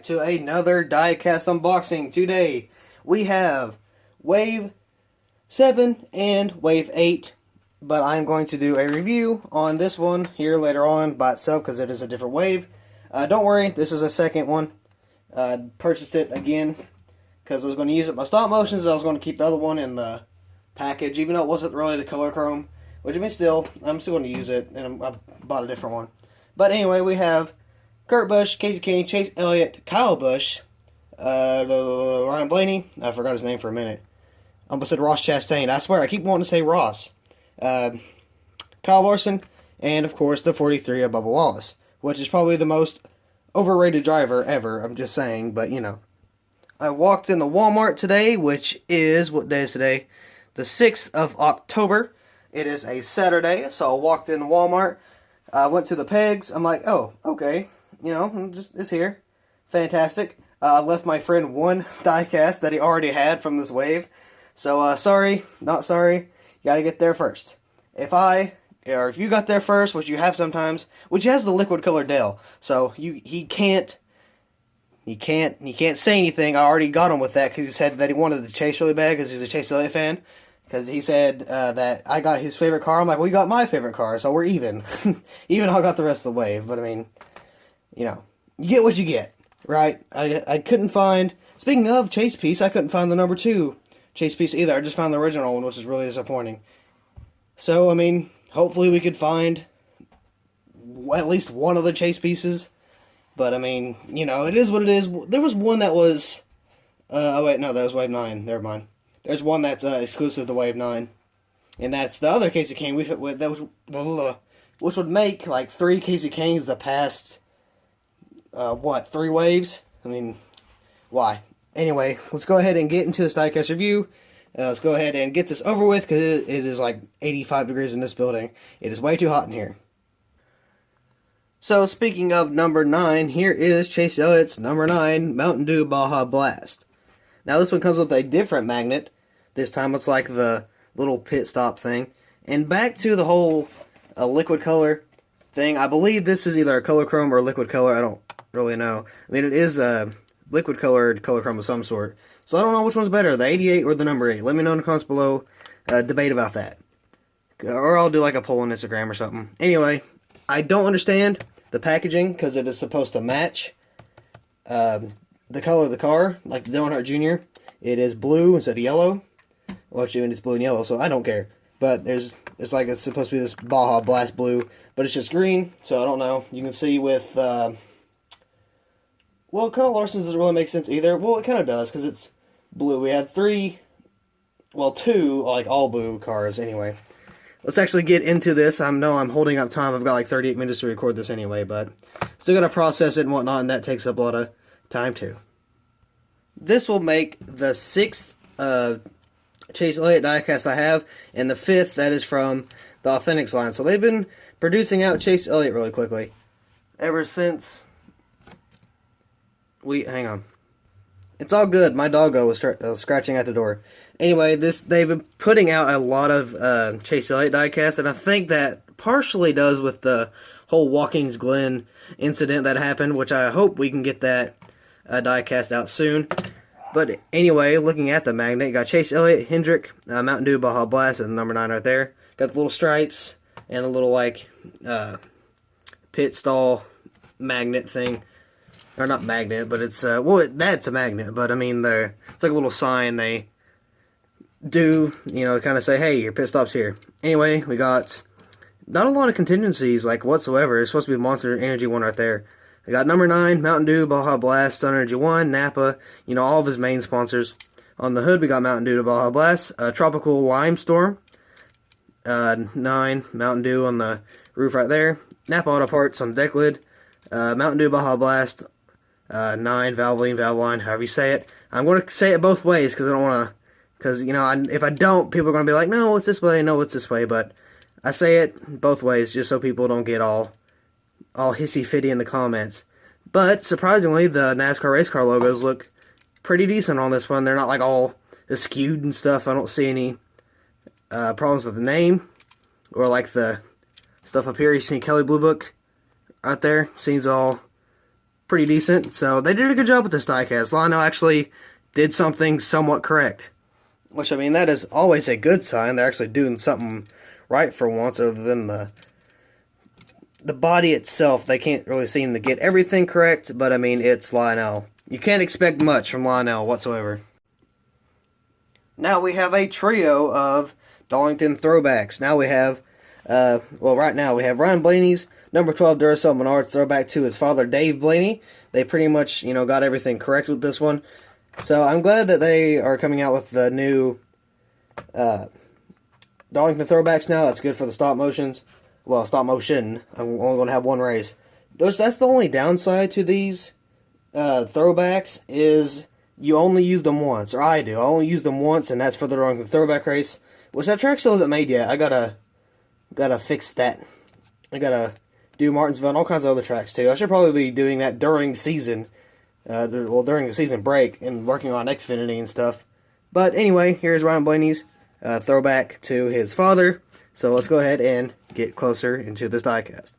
back to another Diecast unboxing. Today we have Wave 7 and Wave 8, but I'm going to do a review on this one here later on by itself because it is a different wave. Don't worry, this is a second one. Purchased it again because I was going to use it in my stop motions. I was going to keep the other one in the package, even though it wasn't really the color chrome, which I mean I'm still going to use it, and I bought a different one. But anyway, we have Kurt Busch, Kasey Kahne, Chase Elliott, Kyle Busch, Ryan Blaney, I forgot his name for a minute. I almost said Ross Chastain. I swear, I keep wanting to say Ross. Kyle Larson, and of course the 43 of Bubba Wallace, which is probably the most overrated driver ever, I'm just saying, but you know. I walked in the Walmart today, which is, what day is today? The 6th of October. It is a Saturday, so I walked in the Walmart. I went to the pegs. I'm like, oh, okay. You know, it's here. Fantastic. I left my friend one diecast that he already had from this wave. So, sorry, not sorry. You gotta get there first. If you got there first, which you have sometimes, which has the liquid colored Dale, so he can't say anything. I already got him with that because he said that he wanted to chase really bad because he's a Chase Elliott fan. Because he said that I got his favorite car. I'm like, well, you got my favorite car, so we're even. Even though I got the rest of the wave. But, I mean, you know, you get what you get, right? I couldn't find, speaking of Chase piece, I couldn't find the number 2 Chase piece either. I just found the original one, which is really disappointing. So, I mean, hopefully we could find at least one of the Chase pieces. But, I mean, you know, it is what it is. There was one that was, oh wait, no, that was Wave 9. Never mind. There's one that's exclusive to Wave 9. And that's the other Kasey Kahne, which would make, like, 3 Kasey Kahnes the past, 3 waves? I mean, why? Anyway, let's go ahead and get into this diecast review. Let's go ahead and get this over with, because it is, like, 85 degrees in this building. It is way too hot in here. So, speaking of number 9, here is Chase Elliott's number 9 Mountain Dew Baja Blast. Now, this one comes with a different magnet. This time it's like the little pit stop thing. And back to the whole liquid color thing. I believe this is either a color chrome or liquid color. I don't really know. I mean, it is a liquid colored color chrome of some sort. So I don't know which one's better, the 88 or the number 8. Let me know in the comments below. Debate about that. Or I'll do like a poll on Instagram or something. Anyway, I don't understand the packaging because it is supposed to match the color of the car, like the Dale Earnhardt Jr. It is blue instead of yellow. Well, actually, it's blue and yellow, so I don't care. But it's supposed to be this Baja Blast blue, but it's just green, so I don't know. You can see with, well, Kyle Larson's doesn't really make sense either. Well, it kind of does, because it's blue. We have 2, like, all blue cars, anyway. Let's actually get into this. I know I'm holding up time. I've got like 38 minutes to record this anyway, but still got to process it and whatnot, and that takes up a lot of time too. This will make the 6th Chase Elliott diecast I have, and the 5th that is from the Authentics line. So they've been producing out Chase Elliott really quickly ever since hang on. It's all good. My doggo was scratching at the door. Anyway, they've been putting out a lot of Chase Elliott diecasts, and I think that partially does with the whole Watkins Glen incident that happened, which I hope we can get that diecast out soon. But anyway, looking at the magnet, you got Chase Elliott, Hendrick, Mountain Dew Baja Blast, and number 9 right there. Got the little stripes and a little like pit stall magnet thing. Or not magnet, but it's, that's a magnet, but I mean, it's like a little sign they do, you know, kind of say, hey, your pit stop's here. Anyway, we got not a lot of contingencies, like, whatsoever. It's supposed to be the Monster Energy one right there. We got number 9, Mountain Dew, Baja Blast, Sun Energy 1, Napa, you know, all of his main sponsors. On the hood, we got Mountain Dew to Baja Blast, Tropical Lime Storm, 9, Mountain Dew on the roof right there, Napa Auto Parts on the deck lid, Mountain Dew Baja Blast, 9, Valvoline, however you say it. I'm going to say it both ways because I don't want to, because, you know, if I don't, people are going to be like, no, it's this way, no, it's this way, but I say it both ways just so people don't get all hissy-fitty in the comments. But, surprisingly, the NASCAR race car logos look pretty decent on this one. They're not, like, all skewed and stuff. I don't see any problems with the name. Or, like, the stuff up here. You see Kelly Blue Book right there. Seems all pretty decent. So they did a good job with this diecast. Lionel actually did something somewhat correct. Which, I mean, that is always a good sign. They're actually doing something right for once, other than the body itself. They can't really seem to get everything correct, but I mean, it's Lionel. You can't expect much from Lionel whatsoever. Now we have a trio of Darlington throwbacks. Now we have, right now we have Ryan Blaney's number 12 Duracell Menards throwback to his father, Dave Blaney. They pretty much, got everything correct with this one. So I'm glad that they are coming out with the new Darlington throwbacks now. That's good for the stop motions. Well, stop motion. I'm only going to have one race. That's the only downside to these throwbacks is you only use them once, or I do. I only use them once, and that's for the Darlington throwback race, which that track still isn't made yet. I gotta fix that. I gotta do Martinsville and all kinds of other tracks too. I should probably be doing that during season, during the season break, and working on Xfinity and stuff. But anyway, here's Ryan Blaney's throwback to his father. So let's go ahead and get closer into this diecast.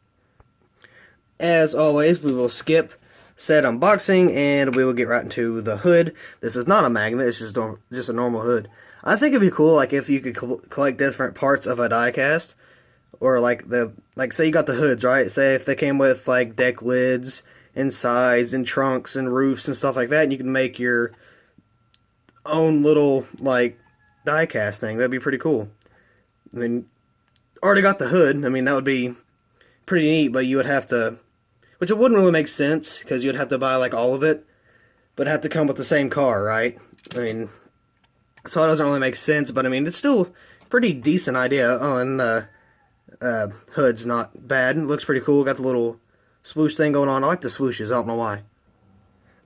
As always, we will skip said unboxing, and we will get right into the hood. This is not a magnet, it's just a normal hood. I think it'd be cool, like, if you could collect different parts of a diecast, or like say you got the hoods, right? Say if they came with like deck lids and sides and trunks and roofs and stuff like that, and you can make your own little like diecast thing. That'd be pretty cool. I mean, already got the hood. I mean, that would be pretty neat, but you would have to, which it wouldn't really make sense, because you'd have to buy like all of it, but have to come with the same car, right? I mean, so it doesn't really make sense, but I mean, it's still a pretty decent idea. Oh, and the hood's not bad. It looks pretty cool. Got the little swoosh thing going on. I like the swooshes. I don't know why.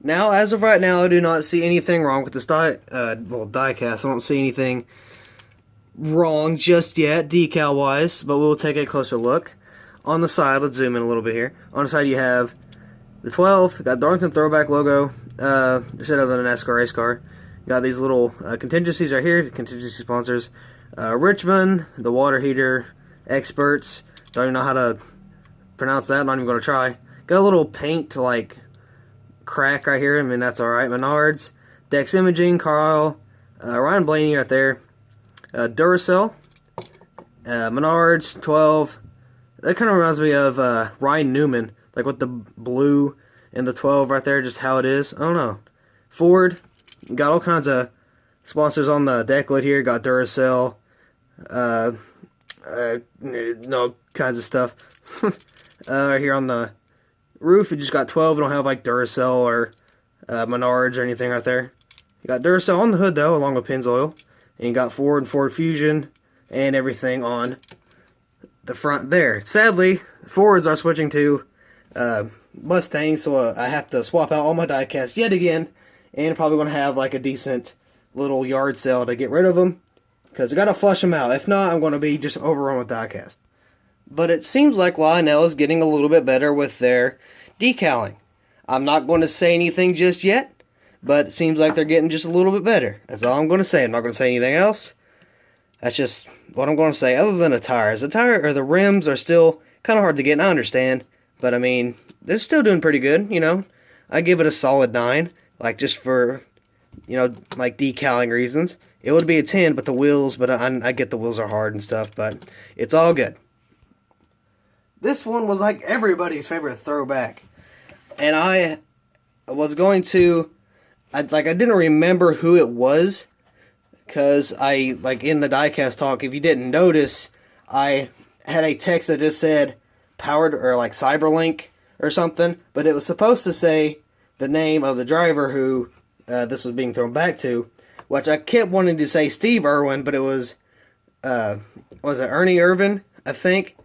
Now, as of right now, I do not see anything wrong with this diecast. I don't see anything wrong just yet, decal-wise, but we'll take a closer look. On the side, let's zoom in a little bit here. On the side, you have the 12. Got Darlington throwback logo, instead of the NASCAR race car. Got these little contingencies right here, contingency sponsors. Richmond, the water heater experts. Don't even know how to pronounce that. Not even going to try. Got a little paint like crack right here. I mean, that's alright. Menards, Dex Imaging, Carl, Ryan Blaney right there. Duracell, Menards, 12. That kind of reminds me of Ryan Newman, like with the blue and the 12 right there, just how it is. I don't know. Ford, got all kinds of sponsors on the deck lid here. Got Duracell, no kinds of stuff. Here on the roof, you just got 12. You don't have like Duracell or Menards or anything right there. You got Duracell on the hood though, along with Pennzoil. And you got Ford and Ford Fusion and everything on the front there. Sadly, Fords are switching to Mustangs, so I have to swap out all my diecast yet again, and probably going to have like a decent little yard sale to get rid of them, because I got to flush them out. If not, I'm going to be just overrun with diecast. But it seems like Lionel is getting a little bit better with their decaling. I'm not going to say anything just yet, but it seems like they're getting just a little bit better. That's all I'm going to say. I'm not going to say anything else. That's just what I'm going to say, other than the tires. The tire or the rims are still kind of hard to get, and I understand. But, I mean, they're still doing pretty good, I give it a solid 9, like, just for, like, decaling reasons. It would be a 10, but the wheels, but I get the wheels are hard and stuff, but it's all good. This one was, like, everybody's favorite throwback. And I was going to, I didn't remember who it was, because in the diecast talk, if you didn't notice, I had a text that just said powered, or like Cyberlink or something, but it was supposed to say the name of the driver who this was being thrown back to, which I kept wanting to say Steve Irwin, but it was it Ernie Irvan, I think.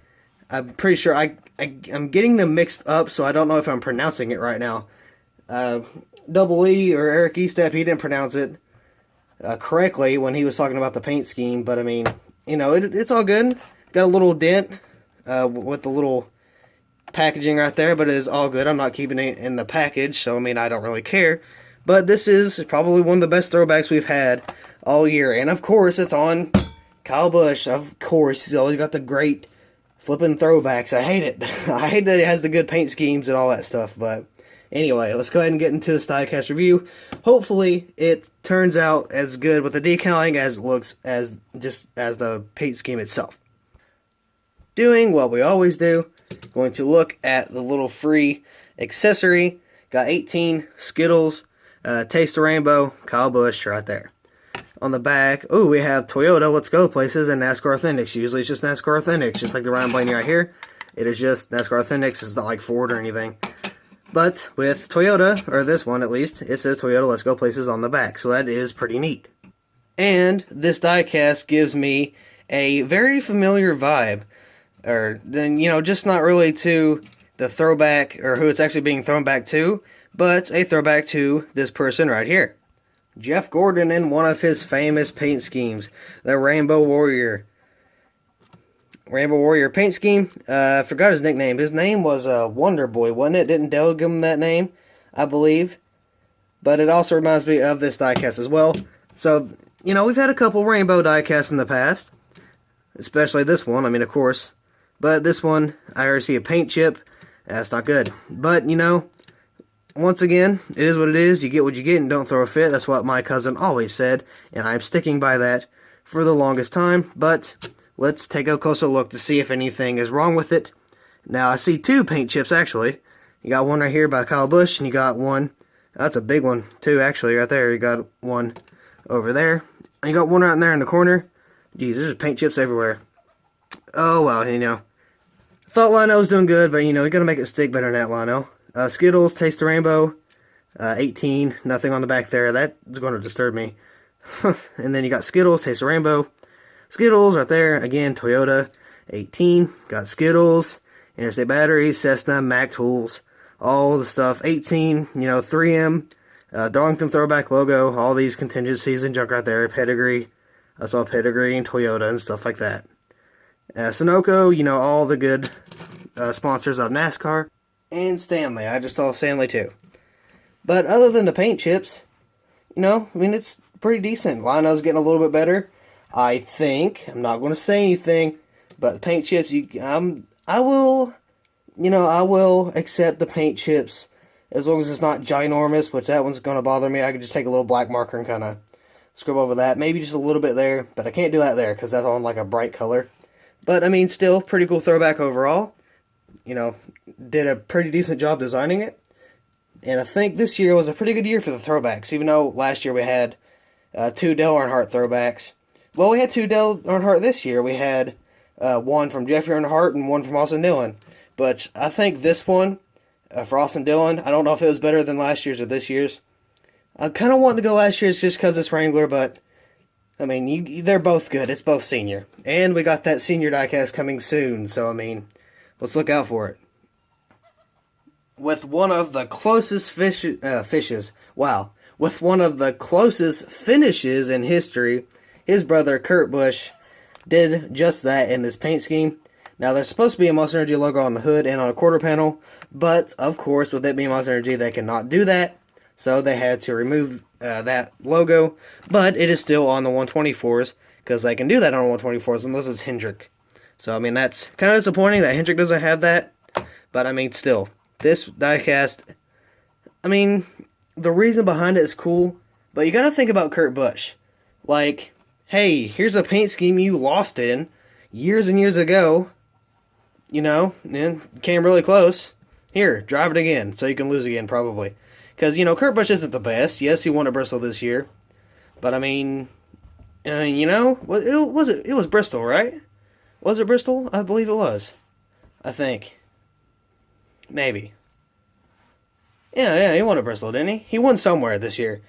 I'm pretty sure I'm getting them mixed up, so I don't know if I'm pronouncing it right now. Double E or Eric Estep, he didn't pronounce it correctly when he was talking about the paint scheme, but I mean, it's all good. Got a little dent with the little packaging right there, but it is all good. I'm not keeping it in the package, so I mean, I don't really care. But this is probably one of the best throwbacks we've had all year, and of course, it's on Kyle Busch. Of course, he's always got the great flipping throwbacks. I hate it. I hate that it has the good paint schemes and all that stuff, but Anyway, let's go ahead and get into this diecast review. Hopefully, it turns out as good with the decaling as it looks as the paint scheme itself. Doing what we always do, going to look at the little free accessory. Got 18 Skittles, Taste the Rainbow, Kyle Busch right there. On the back, oh, we have Toyota Let's Go Places and NASCAR Authentics. Usually it's just NASCAR Authentics, just like the Ryan Blaney right here. It is just NASCAR Authentics. It's not like Ford or anything. But with Toyota, or this one at least, it says Toyota Let's Go Places on the back. So that is pretty neat. And this diecast gives me a very familiar vibe. Or, then, you know, just not really to the throwback, or who it's actually being thrown back to, but a throwback to this person right here. Jeff Gordon in one of his famous paint schemes, the Rainbow Warrior. Rainbow Warrior paint scheme. I forgot his nickname. His name was Wonder Boy, wasn't it? Didn't Dale give him that name, I believe. But it also reminds me of this diecast as well. So, you know, we've had a couple rainbow diecasts in the past. Especially this one, I mean, of course. But this one, I already see a paint chip. That's not good. But, you know, once again, it is what it is. You get what you get and don't throw a fit. That's what my cousin always said. And I'm sticking by that for the longest time. But let's take a closer look to see if anything is wrong with it. Now, I see two paint chips, actually. You got one right here by Kyle Busch, and you got one. That's a big one, too, actually, right there. You got one over there. And you got one right in there in the corner. Geez, there's paint chips everywhere. Oh, well, you know. Thought Lionel was doing good, but, you know, you got to make it stick better than that, Lionel. Skittles, Taste the Rainbow, 18, nothing on the back there. That's going to disturb me. And then you got Skittles, Taste the Rainbow. Skittles right there. Again, Toyota, 18. Got Skittles, Interstate Batteries, Cessna, Mac Tools, all the stuff. 18, you know, 3M, Darlington Throwback logo, all these contingencies and junk right there. Pedigree. I saw Pedigree and Toyota and stuff like that. Sunoco, you know, all the good sponsors of NASCAR. And Stanley. I just saw Stanley too. But other than the paint chips, you know, I mean, it's pretty decent. Lionel's getting a little bit better, I think. I'm not going to say anything, but the paint chips, I will accept the paint chips as long as it's not ginormous, which that one's going to bother me. I could just take a little black marker and kind of scribble over that. Maybe just a little bit there, but I can't do that there because that's on like a bright color. But, I mean, still, pretty cool throwback overall. You know, did a pretty decent job designing it. And I think this year was a pretty good year for the throwbacks, even though last year we had two Dale Earnhardt throwbacks. Well, we had two Dale Earnhardt this year. We had one from Jeffrey Earnhardt and one from Austin Dillon. But I think this one, for Austin Dillon, I don't know if it was better than last year's or this year's. I kind of wanted to go last year's just because it's Wrangler, but I mean, they're both good. It's both senior. And we got that senior diecast coming soon, so I mean, let's look out for it. With one of the closest with one of the closest finishes in history, his brother Kurt Busch did just that in this paint scheme. Now, there's supposed to be a Monster Energy logo on the hood and on a quarter panel, but of course, with it being Monster Energy, they cannot do that. So they had to remove that logo, but it is still on the 124s, because they can do that on 124s unless it's Hendrick. So, I mean, that's kind of disappointing that Hendrick doesn't have that, but I mean, still, this diecast, I mean, the reason behind it is cool, but you gotta think about Kurt Busch. Like, hey, here's a paint scheme you lost in years and years ago, you know, and came really close. Here, drive it again, so you can lose again, probably. Because, you know, Kurt Busch isn't the best. Yes, he won at Bristol this year. But, I mean, you know, it was Bristol, right? Was it Bristol? I believe it was. I think. Maybe. Yeah, he won at Bristol, didn't he? He won somewhere this year.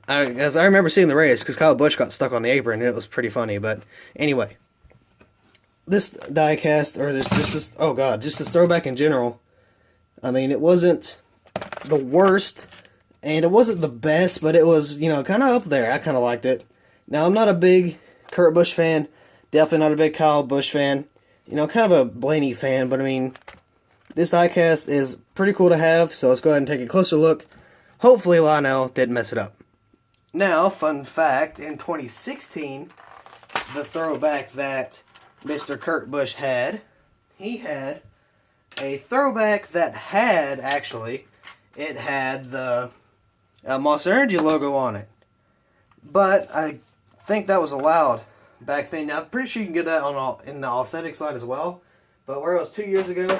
I remember seeing the race, because Kyle Busch got stuck on the apron, and it was pretty funny. But, anyway. This diecast, or just this throwback in general, I mean, it wasn't the worst, and it wasn't the best, but it was, you know, kind of up there. I kind of liked it. Now, I'm not a big Kurt Busch fan, definitely not a big Kyle Busch fan, you know, kind of a Blaney fan, but I mean, this diecast is pretty cool to have, so let's go ahead and take a closer look. Hopefully Lionel didn't mess it up. Now, fun fact, in 2016, the throwback that Mr. Kurt Busch had, he had a throwback that had, actually, it had the Monster Energy logo on it. But I think that was allowed back then. Now, I'm pretty sure you can get that in the Authentic line as well. But where it was 2 years ago,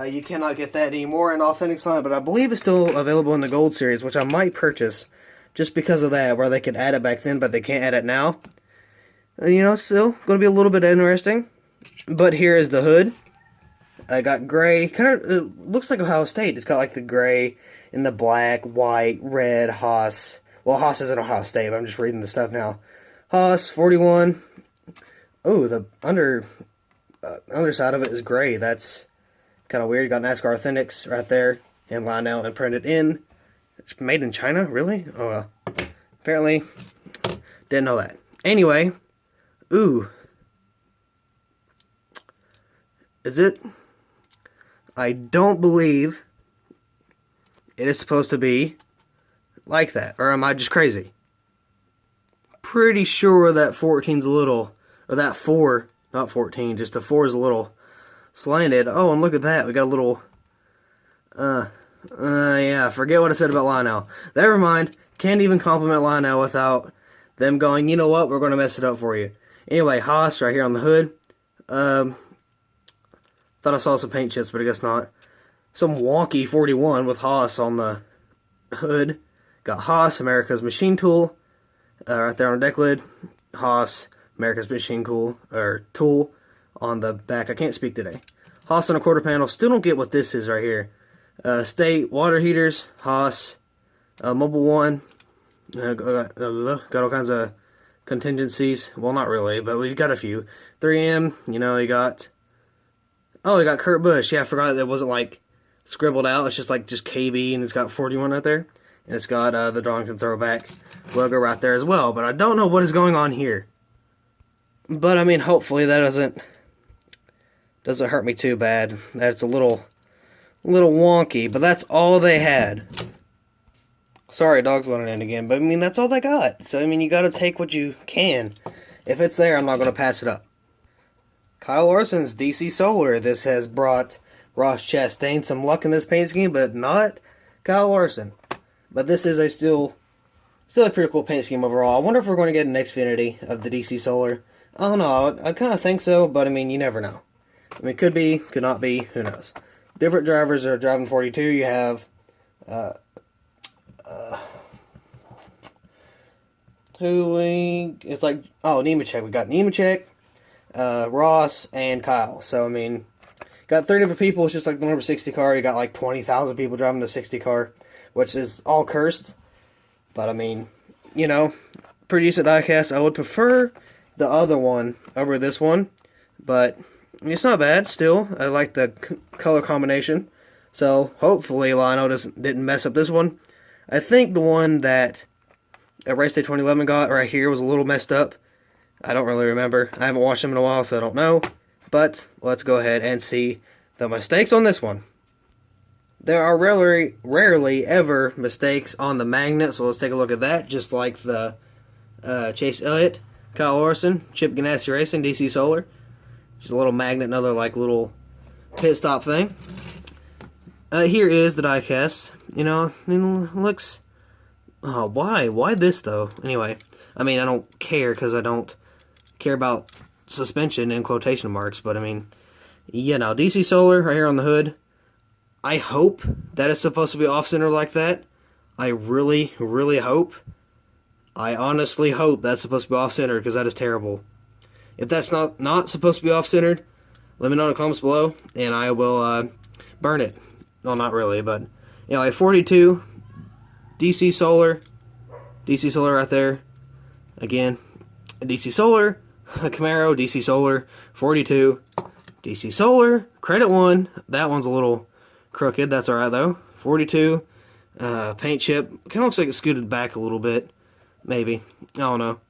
you cannot get that anymore in Authentic line. But I believe it's still available in the Gold Series, which I might purchase just because of that, where they could add it back then, but they can't add it now. You know, still going to be a little bit interesting. But here is the hood. I got gray. Kind of it looks like Ohio State. It's got like the gray and the black, white, red, Haas. Well, Haas isn't Ohio State, but I'm just reading the stuff now. Haas, 41. Oh, the underside of it is gray. That's kind of weird. Got NASCAR Authentics right there. And Lionel and printed in. It's made in China? Really? Oh, well. Apparently, didn't know that. Anyway. Ooh. Is it? I don't believe it is supposed to be like that. Or am I just crazy? Pretty sure that 14's a little, or that 4, not 14, just the 4 is a little slanted. Oh, and look at that. We got a little, yeah, forget what I said about Lionel. Never mind. Can't even compliment Lionel without them going, you know what, we're going to mess it up for you. Anyway, Haas right here on the hood. Thought I saw some paint chips, but I guess not. Some wonky 41 with Haas on the hood. Got Haas, America's Machine Tool, right there on the deck lid. Haas, America's Machine Tool, on the back. I can't speak today. Haas on a quarter panel. Still don't get what this is right here. State water heaters, Haas, Mobile One. Got all kinds of contingencies. Well, not really, but we got a few. 3M, you know, you got... Oh, we got Kurt Busch. Yeah, I forgot that wasn't like scribbled out. It's just like KB, and it's got 41 right there. And it's got the Darlington Throwback logo right there as well. But I don't know what is going on here. But I mean, hopefully that doesn't hurt me too bad. That's a little wonky, but that's all they had. Sorry, dogs running in again, but I mean, that's all they got. So I mean, you got to take what you can. If it's there, I'm not going to pass it up. Kyle Larson's DC Solar. This has brought Ross Chastain some luck in this paint scheme, but not Kyle Larson. But this is still a pretty cool paint scheme overall. I wonder if we're going to get an Xfinity of the DC Solar. I don't know. I kind of think so, but I mean, you never know. I mean, could be, could not be, who knows. Different drivers are driving 42. You have it's like, oh, Nemechek. We got Nemechek, Ross, and Kyle. So, I mean, got 3 different people. It's just like the number 60 car. You got like 20,000 people driving the 60 car, which is all cursed. But, I mean, you know, pretty decent diecast. I would prefer the other one over this one, but I mean, it's not bad still. I like the color combination. So, hopefully, Lionel didn't mess up this one. I think the one that Race Day 2011 got right here was a little messed up. I don't really remember. I haven't watched them in a while, so I don't know. But let's go ahead and see the mistakes on this one. There are rarely ever mistakes on the magnet, so let's take a look at that. Just like the Chase Elliott, Kyle Larson, Chip Ganassi Racing, DC Solar. Just a little magnet, another like little pit stop thing. Here is the diecast. You know, it looks... Oh, why? Why this, though? Anyway, I mean, I don't care because I don't care about suspension in quotation marks, but I mean, you know, DC Solar right here on the hood. I hope that it's supposed to be off-center like that. I really, really hope. I honestly hope that's supposed to be off-centered because that is terrible. If that's not supposed to be off-centered, let me know in the comments below, and I will burn it. Well, not really, but, you know, a 42... DC Solar right there. Again, DC Solar, a Camaro, DC Solar, 42, DC Solar, Credit One. That one's a little crooked. That's alright though. 42, paint chip. Kind of looks like it scooted back a little bit. Maybe. I don't know.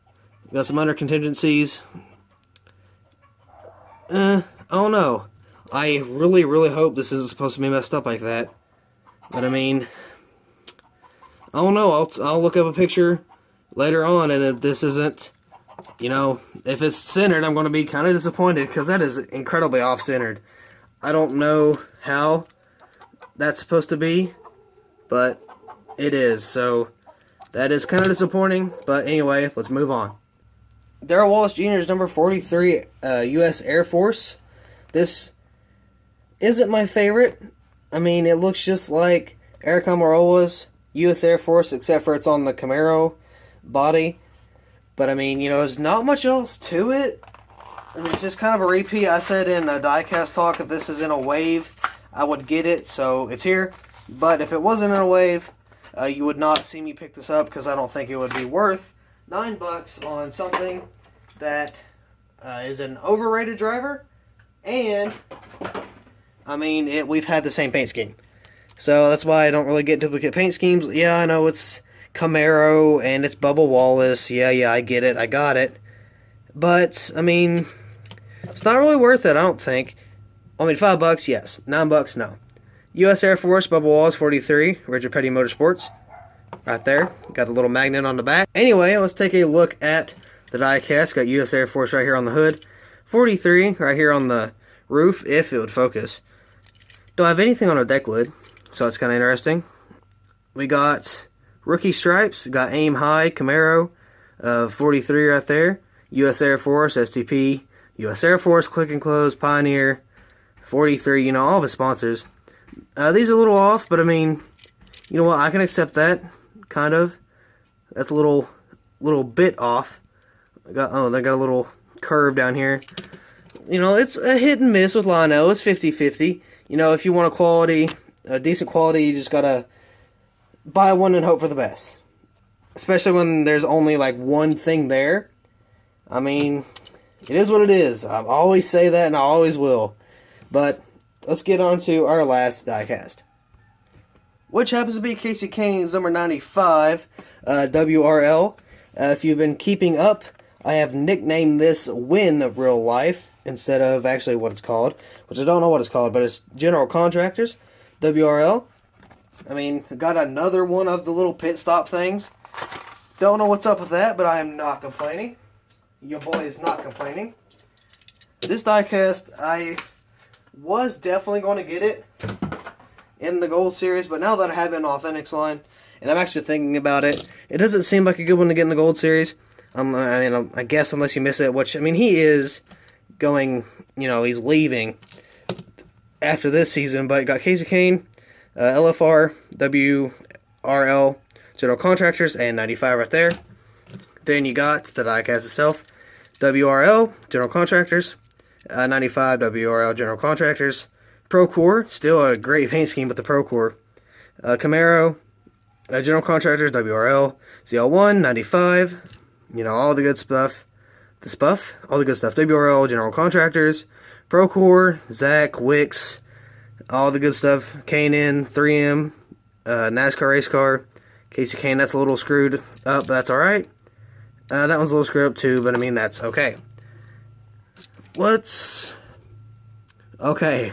Got some under contingencies. I don't know. I really, really hope this isn't supposed to be messed up like that. But I mean... I don't know, I'll look up a picture later on, and if this isn't, you know, if it's centered, I'm going to be kind of disappointed, because that is incredibly off-centered. I don't know how that's supposed to be, but it is. So that is kind of disappointing. But anyway, let's move on. Darrell Wallace Jr. is number 43, U.S. Air Force. This isn't my favorite. I mean, it looks just like Eric Almirola's U.S. Air Force, except for it's on the Camaro body. But I mean, you know, there's not much else to it. It's just kind of a repeat. I said in a Diecast talk, if this is in a wave, I would get it. So it's here. But if it wasn't in a wave, you would not see me pick this up because I don't think it would be worth $9 on something that is an overrated driver. And I mean, we've had the same paint scheme. So that's why I don't really get duplicate paint schemes. Yeah, I know it's Camaro and it's Bubba Wallace. Yeah, I get it. I got it. But, I mean, it's not really worth it, I don't think. I mean, $5, yes. $9, no. U.S. Air Force, Bubba Wallace, 43. Richard Petty Motorsports. Right there. Got a little magnet on the back. Anyway, let's take a look at the diecast. Got U.S. Air Force right here on the hood. 43 right here on the roof, if it would focus. Don't have anything on a deck lid, so it's kind of interesting. We got rookie stripes. We got Aim High, Camaro, 43 right there. U.S. Air Force, STP, U.S. Air Force, Click and Close, Pioneer, 43, you know, all of his sponsors. These are a little off, but I mean, you know what, I can accept that, kind of. That's a little bit off. They got a little curve down here. You know, it's a hit and miss with Lionel. It's 50-50. You know, if you want a decent quality, you just gotta buy one and hope for the best. Especially when there's only like one thing there. I mean, it is what it is. I always say that and I always will. But let's get on to our last diecast, which happens to be Kasey Kahne's number 95 WRL. If you've been keeping up, I have nicknamed this Win Real Life instead of actually what it's called, which I don't know what it's called, but it's General Contractors WRL. I mean, got another one of the little pit stop things. Don't know what's up with that, but I am not complaining. Your boy is not complaining. This diecast, I was definitely going to get it in the Gold Series, but now that I have it in Authentics line, and I'm actually thinking about it, it doesn't seem like a good one to get in the Gold Series. I guess unless you miss it, which, I mean, he is going, you know, he's leaving after this season, but got Kasey Kahne, LFR, WRL, General Contractors, and 95 right there. Then you got the diecast itself, WRL, General Contractors, 95, WRL, General Contractors, Procore, still a great paint scheme with the Procore, Camaro, General Contractors, WRL, ZL1, 95, you know, all the good stuff, all the good stuff, WRL, General Contractors, Procore, Zach, Wicks, all the good stuff, K&N, 3M, NASCAR race car, Kasey Kahne, that's a little screwed up, but that's alright. That one's a little screwed up too, but I mean, that's okay. Okay.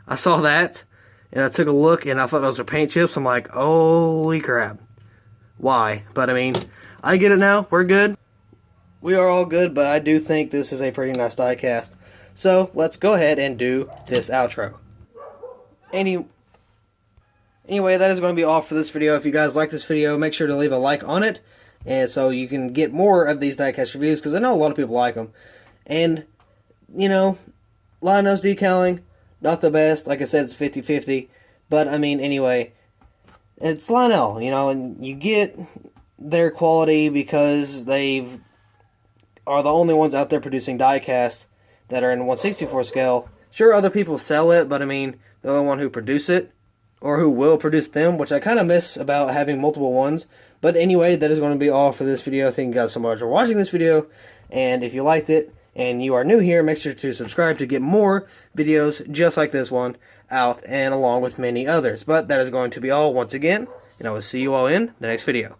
I saw that, and I took a look, and I thought those were paint chips. I'm like, holy crap. Why? But I mean, I get it now. We're good. We are all good, but I do think this is a pretty nice diecast. So, let's go ahead and do this outro. Anyway, that is going to be all for this video. If you guys like this video, make sure to leave a like on it, and so you can get more of these diecast reviews, because I know a lot of people like them. And, you know, Lionel's decaling, not the best. Like I said, it's 50-50. But, I mean, anyway, it's Lionel, you know, and you get their quality because they are the only ones out there producing diecast that are in 1/64 scale. Sure, other people sell it, but, I mean, they're the one who produce it, or who will produce them, which I kind of miss about having multiple ones. But anyway, that is going to be all for this video. Thank you guys so much for watching this video, and if you liked it, and you are new here, make sure to subscribe to get more videos just like this one out, and along with many others. But that is going to be all once again, and I will see you all in the next video.